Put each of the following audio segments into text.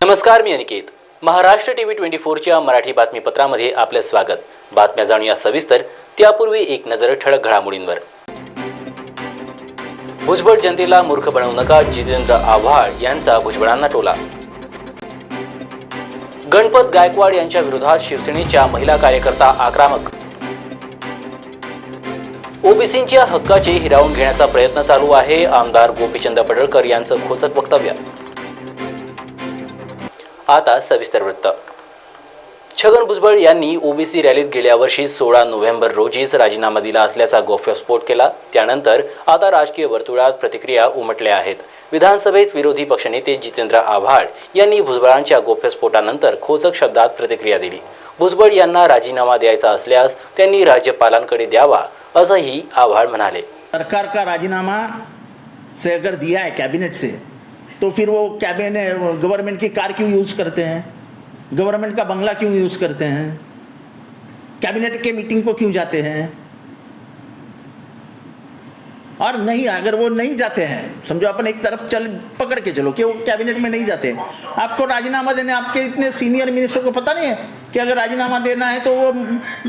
नमस्कार, मी अनिकेत. महाराष्ट्र टीव्ही 24च्या मराठी बातमीपत्रामध्ये आपले स्वागत. बातम्या जाणूया सविस्तर. त्यापूर्वी एक नजर ठळक घडामोडींवर. भुजबळ जनतेला मूर्ख बनवू नका, जितेंद्र आव्हाड यांचा भुजबळांना टोला. गणपत गायकवाड यांच्या विरोधात शिवसेनेच्या महिला कार्यकर्ता आक्रमक. ओबीसींच्या हक्काचे हिरावून घेण्याचा प्रयत्न चालू आहे, आमदार गोपीचंद पडळकर यांचं खोचक वक्तव्य. आता सविस्तर वृत्त. छगन भुजबळ यांनी ओबीसी रॅलीत गेल्या वर्षी 16 नोव्हेंबर रोजीच राजीनामा दिला असल्याचा गौप्यस्फोट केला. त्यानंतर आता राजकीय वर्तुळात प्रतिक्रिया उमटल्या आहेत. विधानसभेत विरोधी पक्षनेते जितेंद्र आव्हाड यांनी भुजबळांच्या गौप्यस्फोटानंतर खोचक शब्दात प्रतिक्रिया दिली. भुजबळ यांना राजीनामा द्यायचा असल्यास त्यांनी राज्यपालांकडे द्यावा, असंही आव्हाड म्हणाले. सरकार का राजीनामा से अगर दिया है कैबिनेट से, तो फिर वो कैबिनेट गवर्नमेंट की कार क्यों यूज़ करते हैं, गवर्नमेंट का बंगला क्यों यूज़ करते हैं, कैबिनेट के मीटिंग को क्यों जाते हैं? और नहीं, अगर वो नहीं जाते हैं, समझो अपन एक तरफ चल पकड़ के चलो कि वो कैबिनेट में नहीं जाते, आपको राजीनामा देने, आपके इतने सीनियर मिनिस्टर को पता नहीं है कि अगर राजीनामा देना है तो वो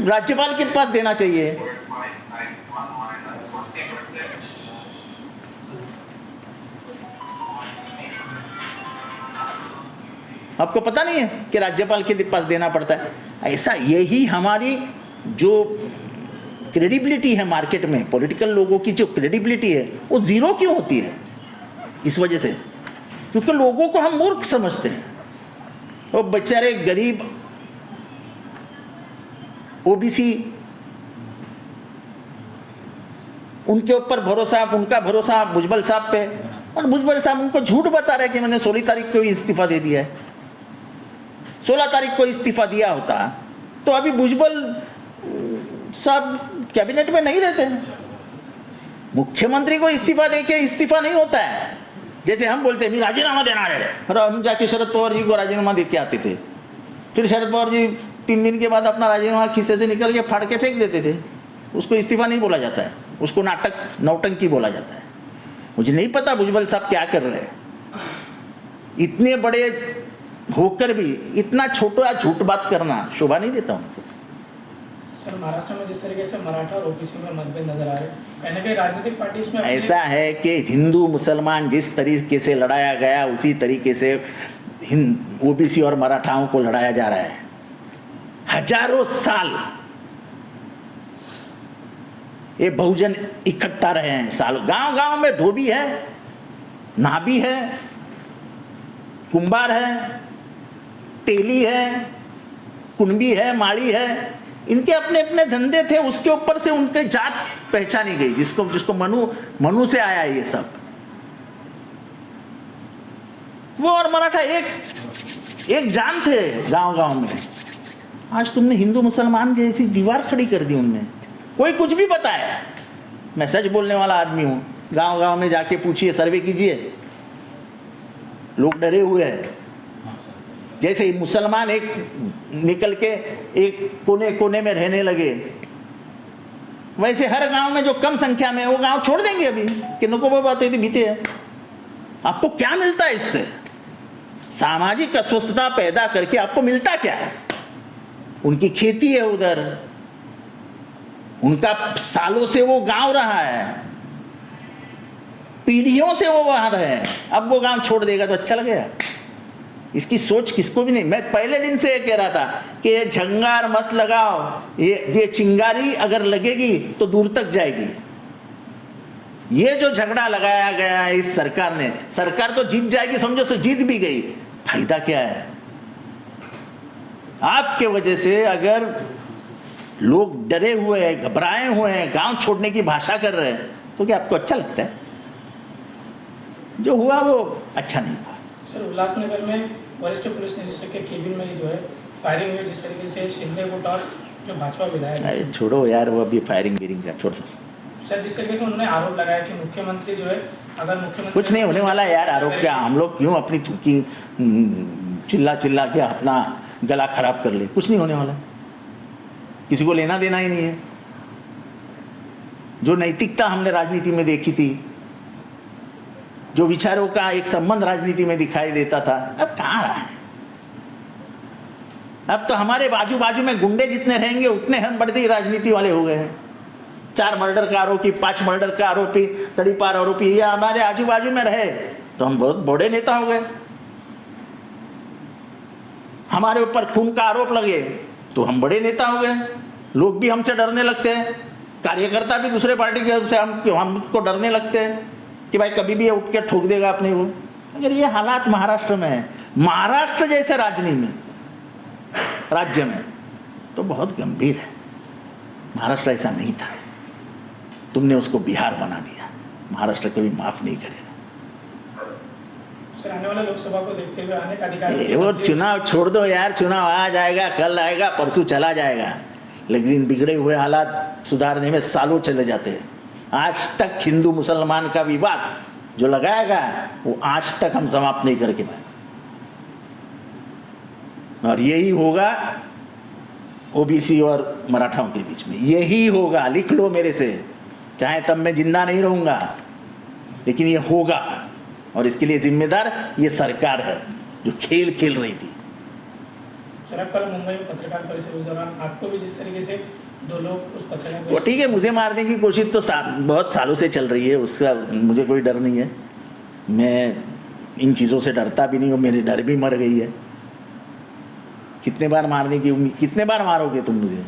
राज्यपाल के पास देना चाहिए. आपको पता नहीं है कि राज्यपाल के पास देना पड़ता है. ऐसा, यही हमारी जो क्रेडिबिलिटी है मार्केट में, पॉलिटिकल लोगों की जो क्रेडिबिलिटी है वो ज़ीरो क्यों होती है? इस वजह से, क्योंकि लोगों को हम मूर्ख समझते हैं. वो बेचारे गरीब ओबीसी, उनके ऊपर भरोसा, उनका भरोसा भुजबल साहब पे, और भुजबल साहब उनको झूठ बता रहे कि मैंने 16 तारीख को ही इस्तीफा दे दिया है. 16 तारीख को इस्तीफा दिया होता तो अभी भुजबल साहब कैबिनेट में नहीं रहते. मुख्यमंत्री को इस्तीफा देके इस्तीफा नहीं होता है. जैसे हम बोलते हैं राजीनामा देना है, और हम जाके शरद पवार जी को राजीनामा दे के आते थे, फिर शरद पवार जी 3 दिन के बाद अपना राजीनामा खीसे से निकल के फाड़ के फेंक देते थे. उसको इस्तीफा नहीं बोला जाता है, उसको नौटंकी बोला जाता है. मुझे नहीं पता भुजबल साहब क्या कर रहे हैं. इतने बड़े होकर भी इतना छोटा झूठ बात करना शोभा नहीं देता उनको. सर, महाराष्ट्र में जिस तरीके से मराठा और ओबीसी में मतभेद नजर आ रहे हैं, कहीं ना कहीं राजनीतिक पार्टी इसमें ऐसा है कि हिंदू मुसलमान जिस तरीके से लड़ाया गया उसी तरीके से ओबीसी और मराठाओं को लड़ाया जा रहा है. हजारों साल ये बहुजन इकट्ठा रहे हैं. साल गांव गांव में धोबी है, नाभी है, कुंभार है, तेली है, कुणबी है, माड़ी है. इनके अपने अपने धंधे थे, उसके ऊपर से उनकी जात पहचानी गई, जिसको मनु से आया ये सब. वो और मराठा एक जान थे गांव गांव में. आज तुमने हिंदू मुसलमान जैसी दीवार खड़ी कर दी उनमें. कोई कुछ भी बताया, मैं सच बोलने वाला आदमी हूं. गांव गांव में जाके पूछिए, सर्वे कीजिए, लोग डरे हुए हैं. जैसे ही मुसलमान एक निकल के एक कोने कोने में रहने लगे, वैसे हर गांव में जो कम संख्या में वो गांव छोड़ देंगे अभी कि नको वो बातें बीते हैं. आपको क्या मिलता है इससे? सामाजिक अस्वस्थता पैदा करके आपको मिलता क्या है? उनकी खेती है उधर, उनका सालों से वो गांव रहा है, पीढ़ियों से वो वहां रहे हैं. अब वो गांव छोड़ देगा तो अच्छा लगेगा? इसकी सोच किसको भी नहीं. मैं पहले दिन से ये कह रहा था कि ये झंगार मत लगाओ, ये चिंगारी अगर लगेगी तो दूर तक जाएगी. ये जो झगड़ा लगाया गया है इस सरकार ने, सरकार तो जीत जाएगी समझो, से जीत भी गई, फायदा क्या है? आपके वजह से अगर लोग डरे हुए हैं, घबराए हुए हैं, गांव छोड़ने की भाषा कर रहे हैं, तो क्या आपको अच्छा लगता है? जो हुआ वो अच्छा नहीं हुआ. सर, उल्लासनगर में वरिष्ठ पुलिस निरीक्षक के केबिन में जो है फायरिंग हुई, जिस तरीके से शिंदे गुट और जो भाजपा विधायक. छोड़ो यार, वो अभी फायरिंग का छोड़ दो. सर, जिस तरीके से उन्होंने आरोप लगाया कि मुख्यमंत्री जो है, अगर मुख्यमंत्री कुछ नहीं होने वाला यार. आरोप क्या, हम लोग क्यों अपनी चिल्ला के अपना गला खराब कर ले? कुछ नहीं होने वाला, किसी को लेना देना ही नहीं है. जो नैतिकता हमने राजनीति में देखी थी जो विचारों का एक संबंध राजनीति में दिखाई देता था, अब कहाँ रहा है। अब तो हमारे बाजू बाजू में गुंडे जितने रहेंगे उतने हम बड़ी राजनीति वाले हो गए हैं। 4 मर्डर का आरोपी, 5 मर्डर का आरोपी, तड़ीपार आरोपी ये हमारे आजू बाजू में रहे तो हम बहुत बड़े नेता हो गए। हमारे ऊपर खून का आरोप लगे तो हम बड़े नेता हो गए। लोग भी हमसे डरने लगते हैं, कार्यकर्ता भी दूसरे पार्टी के से हमको डरने लगते हैं कि भाई कभी भी ये उठ के ठोक देगा अपने को। अगर ये हालात महाराष्ट्र में है, महाराष्ट्र जैसे राज्य में तो बहुत गंभीर है। महाराष्ट्र ऐसा नहीं था, तुमने उसको बिहार बना दिया। महाराष्ट्र कभी माफ नहीं करेगा। सर, आने वाले लोकसभा को देखते हुए आने का अधिकार, वो चुनाव छोड़ दो यार, चुनाव आज आएगा, कल आएगा, परसों चला जाएगा, लेकिन बिगड़े हुए हालात सुधारने में सालों चले जाते हैं। आज तक हिंदू मुसलमान का विवाद जो लगाएगा वो आज तक हम समाप्त नहीं करके पाए, और यही होगा ओबीसी और मराठाओं के बीच में, यही होगा। लिख लो मेरे से, चाहे तब मैं जिंदा नहीं रहूंगा, लेकिन ये होगा, और इसके लिए जिम्मेदार ये सरकार है जो खेल खेल रही थी। सर, कल मुंबई में पत्रकार परिषद उस दौरान आपको भी जिस तरीके से 2 लोग उस पत्रकार वो ठीक है, मुझे मारने की कोशिश तो बहुत सालों से चल रही है, उसका मुझे कोई डर नहीं है। मैं इन चीज़ों से डरता भी नहीं हूँ, मेरी डर भी मर गई है। कितने बार मारने की उम्मीद, कितने बार मारोगे तुम मुझे?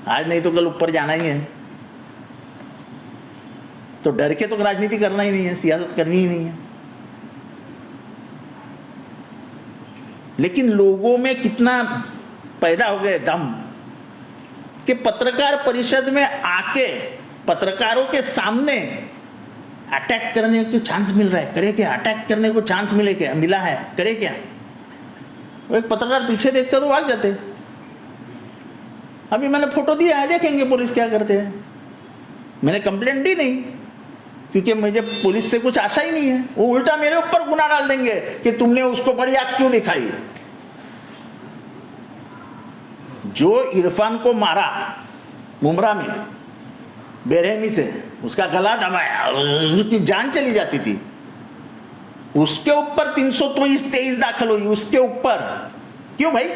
आज नहीं तो कल ऊपर जाना ही है। तो डर के तो राजनीति करना ही नहीं है, सियासत करनी ही नहीं है। लेकिन लोगों में कितना पैदा हो गया दम कि पत्रकार परिषद में आके पत्रकारों के सामने अटैक करने को चांस मिल रहा है। करे क्या? अटैक करने को चांस मिला है, करे क्या? वो एक पत्रकार पीछे देखते तो भाग जाते। अभी मैंने फोटो दिया है, देखेंगे पुलिस क्या करते हैं। मैंने कंप्लेंट दी नहीं, क्योंकि मुझे पुलिस से कुछ आशा ही नहीं है। वो उल्टा मेरे ऊपर गुनाह डाल देंगे कि तुमने उसको बड़ी आग क्यों दिखाई। जो इरफान को मारा मुमरा में बेरहमी से, उसका गला दबाया और उसकी जान चली जाती थी, उसके ऊपर 323 दाखिल हुई। उसके ऊपर क्यों भाई?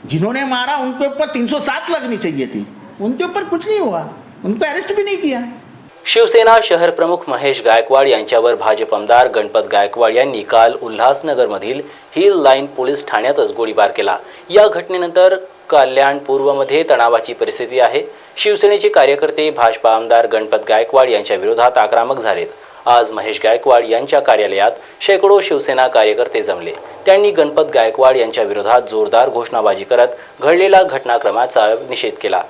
जिन्होंने मारा उनके ऊपर 307 लगनी चाहिए थी, उनके ऊपर कुछ नहीं हुआ, उनको अरेस्ट भी नहीं किया। शिवसेना शहर प्रमुख महेश गायकवाड यांच्यावर भाजप आमदार गणपत गायकवाड यांनी काल उल्हासनगरमधील हिल लाईन पोलीस ठाण्यातच गोळीबार केला। या घटनेनंतर कल्याण पूर्वमध्ये तणावाची परिस्थिती आहे। शिवसेनेचे कार्यकर्ते भाजपा आमदार गणपत गायकवाड यांच्या विरोधात आक्रमक झालेत। आज महेश गायकवाड यांच्या कार्यालयात शेकडो शिवसेना कार्यकर्ते जमले। त्यांनी गणपत गायकवाड यांच्या विरोधात जोरदार घोषणाबाजी करत घडलेल्या घटनाक्रमाचा निषेध केला।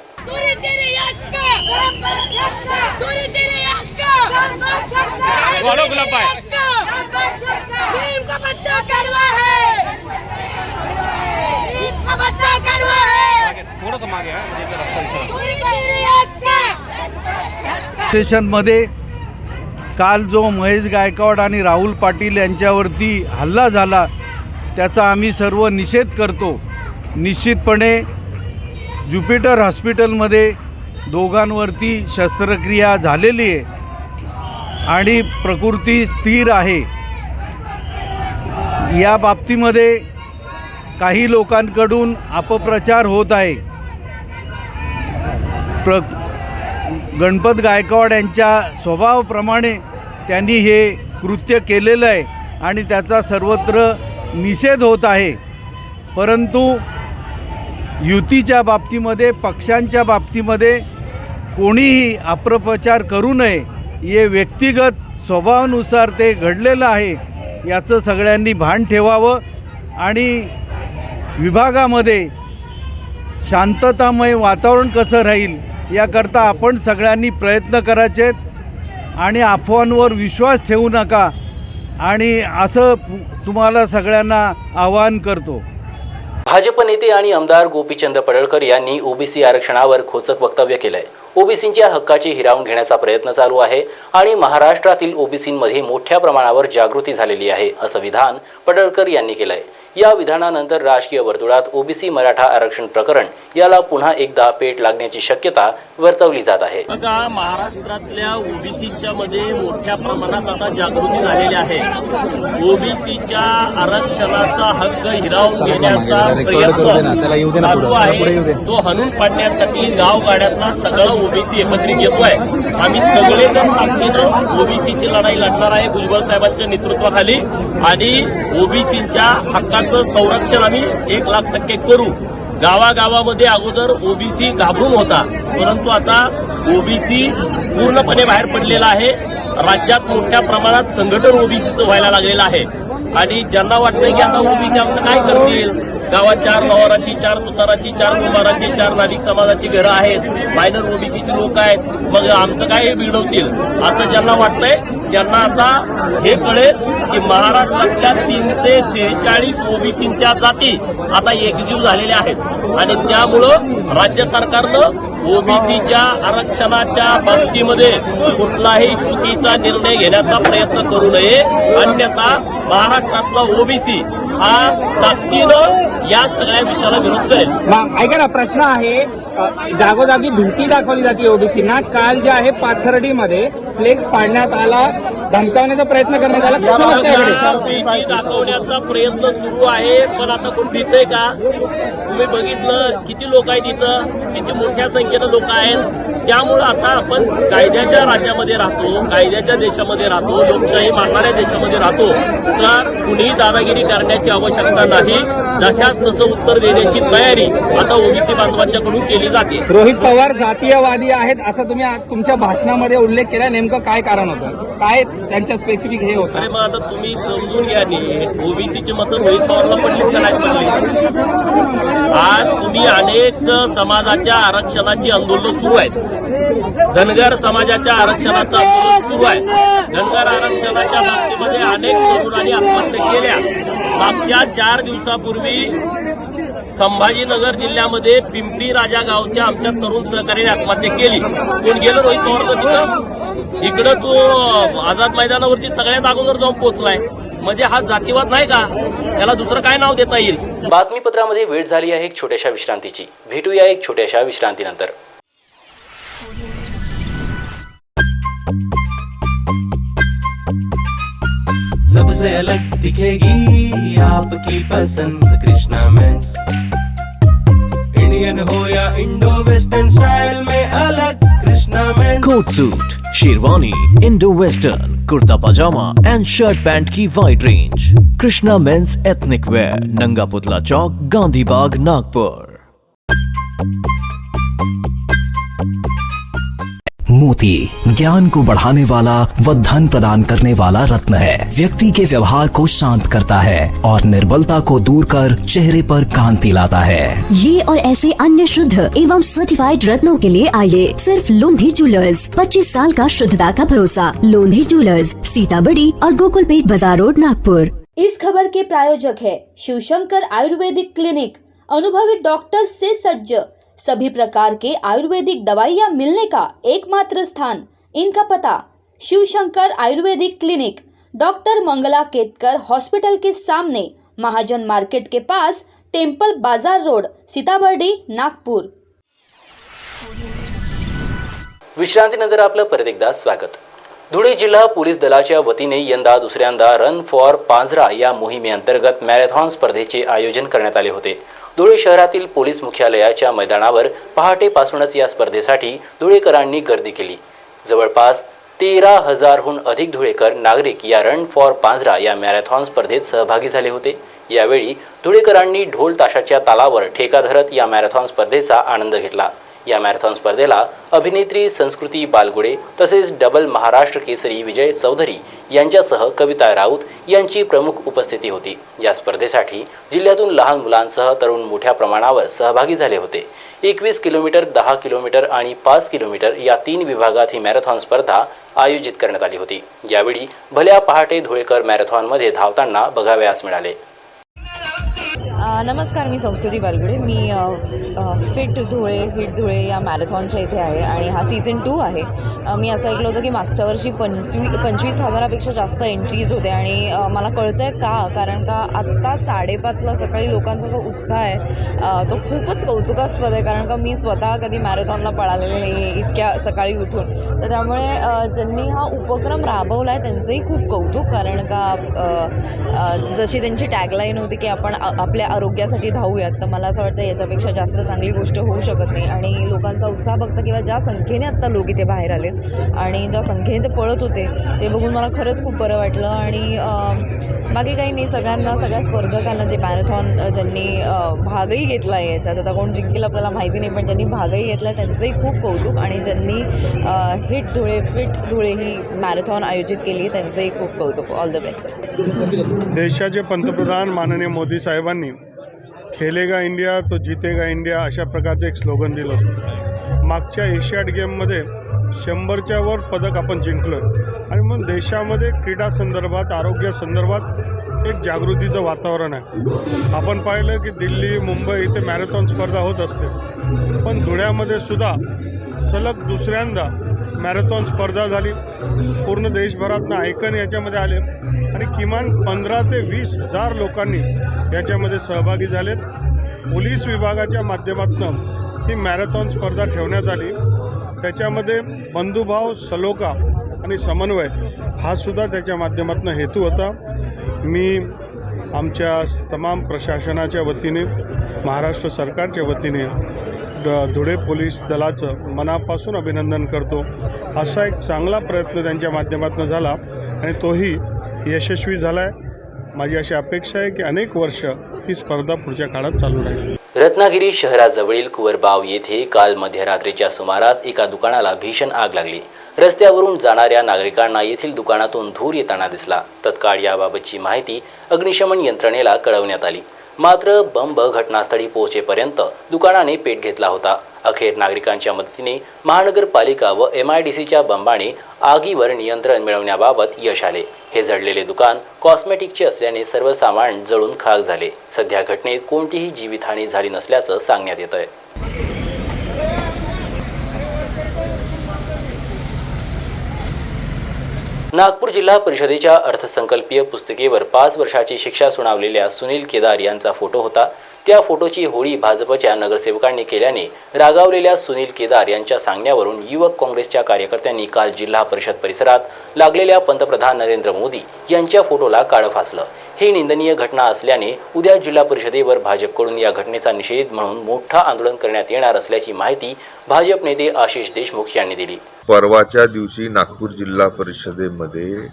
स्टेशनमध्ये काल जो महेश गायकवाड आणि राहुल पाटील यांच्यावरती हल्ला झाला त्याचा आम्ही सर्व निषेध करतो। निश्चितपणे ज्युपिटर हॉस्पिटलमध्ये दोघांवरती शस्त्रक्रिया झालेली आहे आणि प्रकृती स्थिर आहे। या बाबतीमध्ये काही लोकांकडून अपप्रचार होत आहे। गणपत गायकवाड यांच्या स्वभावाप्रमाणे त्यांनी हे कृत्य केलेलं आहे आणि त्याचा सर्वत्र निषेध होत आहे। परंतु युतीच्या बाबतीमध्ये, पक्षांच्या बाबतीमध्ये कोणीही अपप्रचार करू नये। हे व्यक्तिगत स्वभावानुसार ते घडलेलं आहे, याचं सगळ्यांनी भान ठेवावं आणि विभागामध्ये शांततामय वातावरण कसं राहील याकरता आपण सगळ्यांनी प्रयत्न करायचे आहेत आणि अफवांवर विश्वास ठेवू नका आणि असं तुम्हाला सगळ्यांना आवाहन करतो। भाजप नेते आणि आमदार गोपीचंद पडळकर यांनी ओबीसी आरक्षणावर खोचक वक्तव्य केलंय। ओबीसींच्या हक्काची हिरावून घेण्याचा प्रयत्न चालू आहे आणि महाराष्ट्रातील ओबीसींमध्ये मोठ्या प्रमाणावर जागृती झालेली आहे, असं विधान पडळकर यांनी केलंय। या विधानानंतर राजकीय वर्तुळात ओबीसी मराठा आरक्षण प्रकरण याला पुन्हा एकदा पेट लागण्याची शक्यता वर्तवली जात आहे. बघा, महाराष्ट्रातल्या ओबीसीच्या मध्ये मोठ्या प्रमाणात आता जागृती झालेली आहे. ओबीसीच्या आरक्षणाचा हक्क हिरावून घेण्याचा प्रयत्न चालू आहे. तो हाणून पाडण्यासाठी गावगाड्यातला सगळा ओबीसी एकत्रित येतोय. आम्ही सगळेजण ताकदीनं ओबीसीची लढाई लढणार आहे भुजबळ साहेबांच्या नेतृत्वाखाली आणि ओबीसीच्या हक्काचं संरक्षण आम्ही 1,00,000% करू. गावागावामध्ये अगोदर ओबीसी घाबरून होता, परंतु आता ओबीसी पूर्णपणे बाहेर पडलेला आहे. राज्यात मोठ्या प्रमाणात संघटन ओबीसीचं व्हायला लागलेलं आहे आणि ज्यांना वाटतंय की आता ओबीसी आमचं काय करतील, गावात 4 लवाराची, 4 सुताराची, 4 कुंभाराची, 4 नाभिक समाजाची घरं आहेत, मायनर ओबीसीची लोक आहेत, मग आमचं काय बिघडवतील असं ज्यांना वाटतंय त्यांना आता हे कळेल की महाराष्ट्रातल्या 346 ओबीसींच्या जाती आता एकजीव झालेल्या आहेत आणि त्यामुळं राज्य सरकारनं ओबीसीच्या आरक्षणाच्या बाबतीमध्ये कुठलाही चुकीचा निर्णय घेण्याचा प्रयत्न करू नये, अन्यथा महाराष्ट्रातला ओबीसी हा ताकदीनं या सगळ्या विषयाला विरोध करेल. ऐका ना, प्रश्न आहे, जागोजागी भीती दाखवली जाते ओबीसींना. काल जे आहे पाथर्डीमध्ये फ्लेक्स पाडण्यात आला, धमकावण्याचा प्रयत्न करण्यात आला, कसं वाटतं? भीती दाखवण्याचा प्रयत्न सुरू आहे, पण आता कोण भीतय का? तुम्ही बघितलं किती लोक आहेत इथं, किती मोठ्या संख्येनं लोक आहेत. त्यामुळं आता आपण कायद्याच्या राज्यामध्ये राहतो, कायद्याच्या देशामध्ये राहतो, लोकशाही मानणाऱ्या देशामध्ये राहतो, तर कुणीही दादागिरी करण्याची आवश्यकता नाही. जशाच तसं उत्तर देण्याची तयारी आता ओबीसी बांधवांच्याकडून केली जाते. रोहित पवार जातीयवादी आहेत असं तुम्ही आज तुमच्या भाषणामध्ये उल्लेख केला, नेमकं काय कारण होतं, काय त्यांच्या स्पेसिफिक हे होतं? अरे मग आता तुम्ही समजून घ्या नी, ओबीसीची मतं रोहित पवारला पडलीत का नाही पडली? आज तुम्ही अनेक समाजाच्या आरक्षणाची आंदोलन सुरू आहेत. धनगर समाजाच्या आरक्षणाचं आंदोलन सुरू आहे. धनगर आरक्षणाच्या बाबतीमध्ये अनेक तरुणांनी आत्महत्या केल्या. मागच्या 4 दिवसापूर्वी संभाजीनगर जिल्ह्यामध्ये पिंपरी राजा गावच्या आमच्या तरुण सहकार्याने आत्महत्या केली. कोण गेलं? रोहित पवारचं तिथं. इकडं तो आझाद मैदानावरती सगळ्यात अगोदर जाऊन पोहोचलाय. म्हणजे हा जातीवाद नाही का? त्याला दुसरं काय नाव देता येईल? बातमीपत्रामध्ये वेळ झाली आहे एक छोट्याशा विश्रांतीची. भेटूया एक छोट्याशा विश्रांतीनंतर. सबसे अलग दिखेगी आपकी पसंद कृष्णा मेंस. इंडियन हो या इंडो वेस्टर्न स्टाइल में अलग Krishna men's. Coat suit, sherwani, Indo western, kurta pajama and shirt pant की wide range. Krishna men's ethnic wear, Nanga Putla चौक, गांधी बाग, नागपुर. मोती ज्ञान को बढ़ाने वाला व धन प्रदान करने वाला रत्न है. व्यक्ति के व्यवहार को शांत करता है और निर्बलता को दूर कर चेहरे पर कांति लाता है. ये और ऐसे अन्य शुद्ध एवं सर्टिफाइड रत्नों के लिए आइए सिर्फ लोंधी ज्वेलर्स. 25 साल का शुद्धता का भरोसा. लोंधी ज्वेलर्स, सीताबड़ी और गोकुलपेट बाजार रोड, नागपुर. इस खबर के प्रायोजक है शिवशंकर आयुर्वेदिक क्लिनिक. अनुभवी डॉक्टर से सज्ज, सभी प्रकार के आयुर्वेदिक दवाइयाँ मिलने का एकमात्र स्थान. इनका पता Shivshankar Ayurvedic clinic, doctor Mangala Ketkar hospital के सामने, महाजन मार्केट के पास, टेम्पल बाजार रोड, सीताबर्डी, नागपूर. विश्रांतीनंतर आपलं परत एकदा स्वागत. धुळे जिल्हा पोलीस दलाच्या वतीने यंदा दुसऱ्यांदा रन फॉर पांझरा या मोहिमेअंतर्गत मॅरेथॉन स्पर्धेचे आयोजन करण्यात आले होते. धुळे शहरातील पोलीस मुख्यालयाच्या मैदानावर पहाटेपासूनच या स्पर्धेसाठी धुळेकरांनी गर्दी केली. जवळपास 13,000हून अधिक धुळेकर नागरिक या रन फॉर पांझरा या मॅरेथॉन स्पर्धेत सहभागी झाले होते. यावेळी धुळेकरांनी ढोल ताशाच्या तालावर ठेका धरत या मॅरेथॉन स्पर्धेचा आनंद घेतला. या मॅरेथॉन स्पर्धेला अभिनेत्री संस्कृती बालगुडे तसेच डबल महाराष्ट्र केसरी विजय चौधरी यांच्यासह कविता राऊत यांची प्रमुख उपस्थिती होती. या स्पर्धेसाठी जिल्ह्यातून लहान मुलांसह तरुण मोठ्या प्रमाणावर सहभागी झाले होते. 21 किलोमीटर, 10 किलोमीटर आणि 5 किलोमीटर या 3 विभागात ही मॅरेथॉन स्पर्धा आयोजित करण्यात आली होती. यावेळी भल्या पहाटे धुळेकर मॅरेथॉनमध्ये धावताना बघावयास मिळाले. नमस्कार, मी संस्कृती बालगुडे. मी हिट धुळे या मॅरेथॉनच्या इथे आहे आणि हा सीझन 2 आहे. मी असं ऐकलं होतं की मागच्या वर्षी 25,000पेक्षा जास्त एंट्रीज होते आणि मला कळतं आहे का, कारण का आत्ता 5:30ला सकाळी लोकांचा जो उत्साह आहे तो खूपच कौतुकास्पद आहे. कारण का मी स्वतः कधी मॅरेथॉनला पळालेले नाही इतक्या सकाळी उठून, तर त्यामुळे ज्यांनी हा उपक्रम राबवला आहे त्यांचंही खूप कौतुक. कारण का जशी त्यांची टॅगलाईन होती की आपण आपल्या आरोग्यासाठी धावूयात, तर मला असं वाटतं याच्यापेक्षा जास्त चांगली गोष्ट होऊ शकत नाही. आणि लोकांचा उत्साह बघता किंवा ज्या संख्येने आत्ता लोक इथे बाहेर आलेत आणि ज्या संख्येने ते पळत होते ते बघून मला खरंच खूप बरं वाटलं. आणि बाकी काही नाही, सगळ्या स्पर्धकांना जे मॅरेथॉन ज्यांनी भागही घेतला आहे याच्यात, आता कोण जिंकेल आपल्याला माहिती नाही, पण ज्यांनी भागही घेतला त्यांचंही खूप कौतुक. आणि ज्यांनी फिट धुळे ही मॅरेथॉन आयोजित केली त्यांचंही खूप कौतुक. All the best. देशाचे पंतप्रधान माननीय मोदी साहेबांनी खेलेगा इंडिया तो जीतेगा इंडिया अशा प्रकारचं एक स्लोगन दिलं होतं. मागच्या एशियाड गेममध्ये 100च्या वर पदक आपण जिंकलो आणि मग देशामध्ये क्रीडा संदर्भात आरोग्यासंदर्भात एक जागृतीचं वातावरण आहे. आपण पाहिलं की दिल्ली मुंबई इथे मॅरेथॉन स्पर्धा होत असते, पण धुळ्यामध्ये सुद्धा सलग दुसऱ्यांदा मॅरेथॉन स्पर्धा झाली. पूर्ण देशभरातनं आयकन याच्यामध्ये आले आणि किमान 15 ते 20 हजार लोकांनी याच्यामध्ये सहभागी झालेत. पोलीस विभागाच्या माध्यमातून ही मॅरेथॉन स्पर्धा ठेवण्यात आली. त्याच्यामध्ये बंधुभाव, सलोखा आणि समन्वय हा सुद्धा त्याच्या माध्यमातून हेतू होता. मी आमच्या तमाम प्रशासनाच्या वतीने, महाराष्ट्र सरकारच्या वतीने धुळे पोलीस दलाचं मनापासून अभिनंदन करतो. असा एक चांगला प्रयत्न त्यांच्या माध्यमातून झाला आणि तोही यशस्वी झाला आहे. माझी अशी अपेक्षा आहे की अनेक वर्ष ही स्पर्धा पुढच्या काळात चालू राहील. रत्नागिरी शहराजवळील कुवरबाव येथे काल मध्यरात्रीच्या सुमारास एका दुकानाला भीषण आग लागली. रस्त्यावरून जाणाऱ्या नागरिकांना येथील दुकानातून धूर येताना दिसला. तत्काळ याबाबतची माहिती अग्निशमन यंत्रणेला कळवण्यात आली. मात्र बंब घटनास्थळी पोहोचेपर्यंत दुकानाने पेट घेतला होता. अखेर नागरिकांच्या मदतीने महानगरपालिका व MIDCच्या बंबाने आगीवर नियंत्रण मिळवण्याबाबत यश आले. हे जळलेले दुकान कॉस्मेटिकचे असल्याने सर्व सामान जळून खाक झाले. सध्या घटनेत कोणतीही जीवितहानी झाली नसल्याचं सांगण्यात येत आहे. नागपूर जिल्हा परिषदेच्या अर्थसंकल्पीय पुस्तिकेवर 5 वर्षाची शिक्षा सुनावलेल्या सुनील केदार यांचा फोटो होता. त्या फोटोची होळी भाजपच्या नगरसेवकांनी केल्याने रागावलेल्या सुनील केदार यांच्या सांगण्यावरून युवक काँग्रेसच्या कार्यकर्त्यांनी काल जिल्हा परिषद परिसरात लागलेल्या पंतप्रधान नरेंद्र मोदी यांच्या फोटोला काळं फासलं. ही निंदनीय घटना असल्याने उद्या जिल्हा परिषदेवर भाजपकडून या घटनेचा निषेध म्हणून मोठा आंदोलन करण्यात येणार असल्याची माहिती भाजप नेते आशिष देशमुख यांनी दिली. परवाच्या दिवशी नागपूर जिल्हा परिषदेमध्ये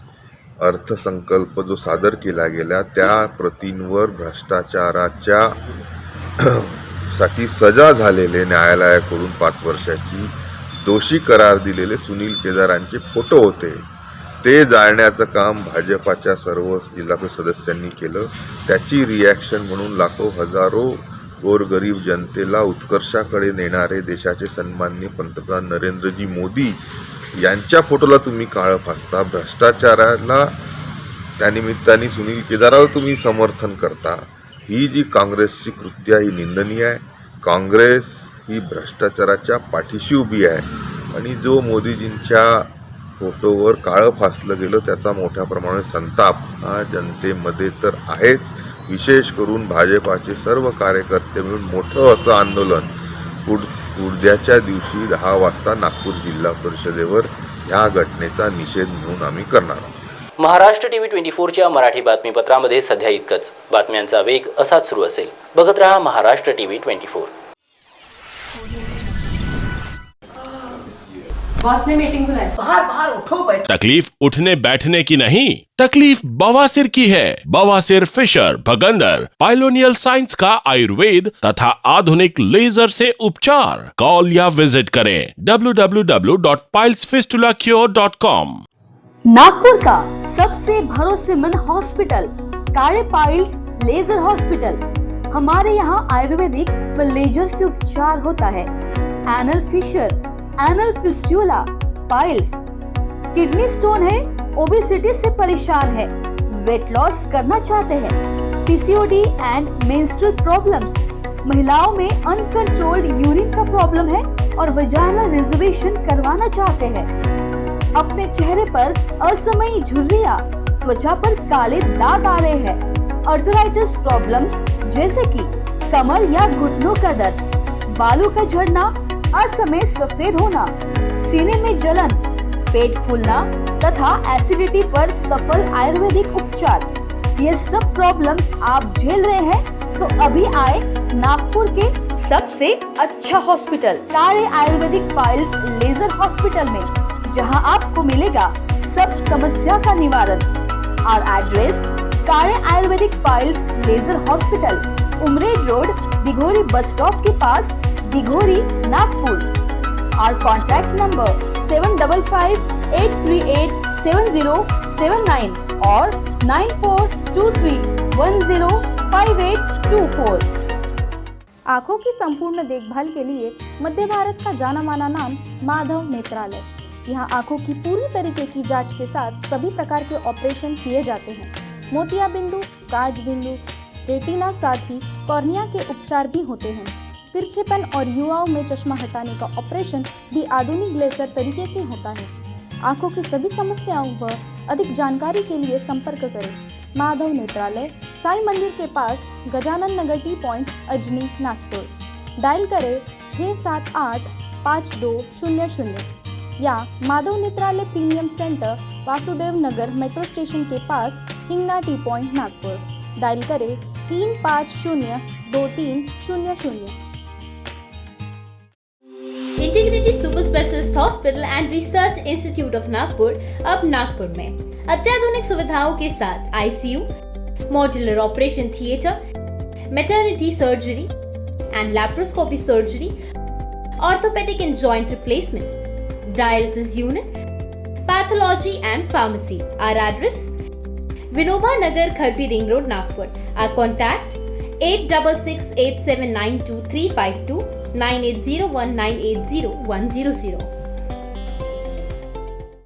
अर्थसंकल्प जो सादर केला गेला त्या प्रतींवर भ्रष्टाचाराच्या साठी सजा झालेले न्यायालयाकडून 5 वर्षाची दोषी करार दिलेले सुनील केदारांचे फोटो होते. ते जाळण्याचं काम भाजपाच्या सर्व जिल्हा परिषद सदस्यांनी केलं. त्याची रिॲक्शन म्हणून लाखो हजारो गोरगरीब जनतेला उत्कर्षाकडे नेणारे देशाचे सन्माननीय पंतप्रधान नरेंद्रजी मोदी यांच्या फोटोला तुम्ही काळं फासता. भ्रष्टाचाराला त्यानिमित्ताने सुनील केदाराला तुम्ही समर्थन करता. ही जी काँग्रेसची कृती आहे ही निंदनीय आहे. काँग्रेस ही भ्रष्टाचाराच्या पाठीशी उभी आहे आणि जो मोदीजींच्या फोटोवर काळं फासलं गेलं त्याचा मोठ्या प्रमाणात संताप हा जनतेमध्ये तर आहेच. विशेष करून भाजपाचे सर्व कार्यकर्ते मिळून मोठं असं आंदोलन उद्याच्या दिवशी 10 वाजता नागपूर जिल्हा परिषदेवर ह्या घटनेचा निषेध म्हणून आम्ही करणार आहोत. महाराष्ट्र TV 24च्या मराठी बातमीपत्रामध्ये सध्या इतकंच. बातम्यांचा वेग असाच सुरू असेल. बघत रहा महाराष्ट्र TV 24. बॉस ने मीटिंग बुलाई. बाहर उठो बैठो. तकलीफ उठने बैठने की नहीं, तकलीफ बवासीर की है. बवासीर, फिशर, भगंदर, पाइलोनियल साइंस का आयुर्वेद तथा आधुनिक लेजर से उपचार. कॉल या विजिट करें www.pilesfistulacure.com. नागपुर का सबसे भरोसेमंद hospital Kale piles laser hospital. हमारे यहाँ आयुर्वेदिक व लेजर से उपचार होता है. Anal fissure, anal fistula, piles, kidney stone है, ओबेसिटी से परेशान है, वेट लॉस करना चाहते हैं, पीसीओडी एंड मेंस्ट्रुअल प्रॉब्लम्स, महिलाओं में अनकंट्रोल्ड यूरिन का प्रॉब्लम है और वजाइनल रिजर्वेशन करवाना चाहते हैं, अपने चेहरे पर असमयी झुर्रियां, त्वचा पर काले दाग आ रहे हैं, अर्थराइटिस प्रॉब्लम्स जैसे कि कमर या घुटनों का दर्द, बालों का झड़ना, असमय सफेद होना, सीने में जलन, पेट फूलना तथा एसिडिटी पर सफल आयुर्वेदिक उपचार, ये सब प्रॉब्लम्स आप झेल रहे हैं तो अभी आए नागपुर के सबसे अच्छा हॉस्पिटल कार्य आयुर्वेदिक पाइल्स लेजर हॉस्पिटल में, जहां आपको मिलेगा सब समस्या का निवारण। और एड्रेस कार्य Ayurvedic piles laser hospital, Umred road, Dighori bus stop के पास, दिघोरी, नागपुर। और कॉन्टैक्ट नंबर 7538387079 और 9423105824। आँखों की संपूर्ण देखभाल के लिए मध्य भारत का जाना माना नाम माधव नेत्रालय। यहाँ आँखों की पूरी तरीके की जांच के साथ सभी प्रकार के ऑपरेशन किए जाते हैं। मोतिया बिंदु, काज बिंदु, रेटिना, साथ ही कॉर्निया के उपचार भी होते हैं। तिरछेपन और युवाओं में चश्मा हटाने का ऑपरेशन भी आधुनिक लेजर तरीके से होता है। आँखों की सभी समस्याओं व अधिक जानकारी के लिए संपर्क करें माधव नेत्रालय, साई मंदिर के पास, Gajanan Nagar T point, Ajni, Nagpur. Dial करें 6785200 या Madhav Netralaya premium centre, Vasudev Nagar metro station के पास, Hingna T point, Nagpur. Dial करें 35023000। Integrity super specialist hospital and research institute of Nagpur अब नागपुर में अत्याधुनिक सुविधाओं के साथ ICU, modular operation theatre, maternity surgery and laparoscopy surgery, orthopaedic and joint replacement, dialysis unit, pathology and pharmacy. Our address Vinoba Nagar, Kharbi ring road, Nagpur. Our contact 8668792352 9801980100।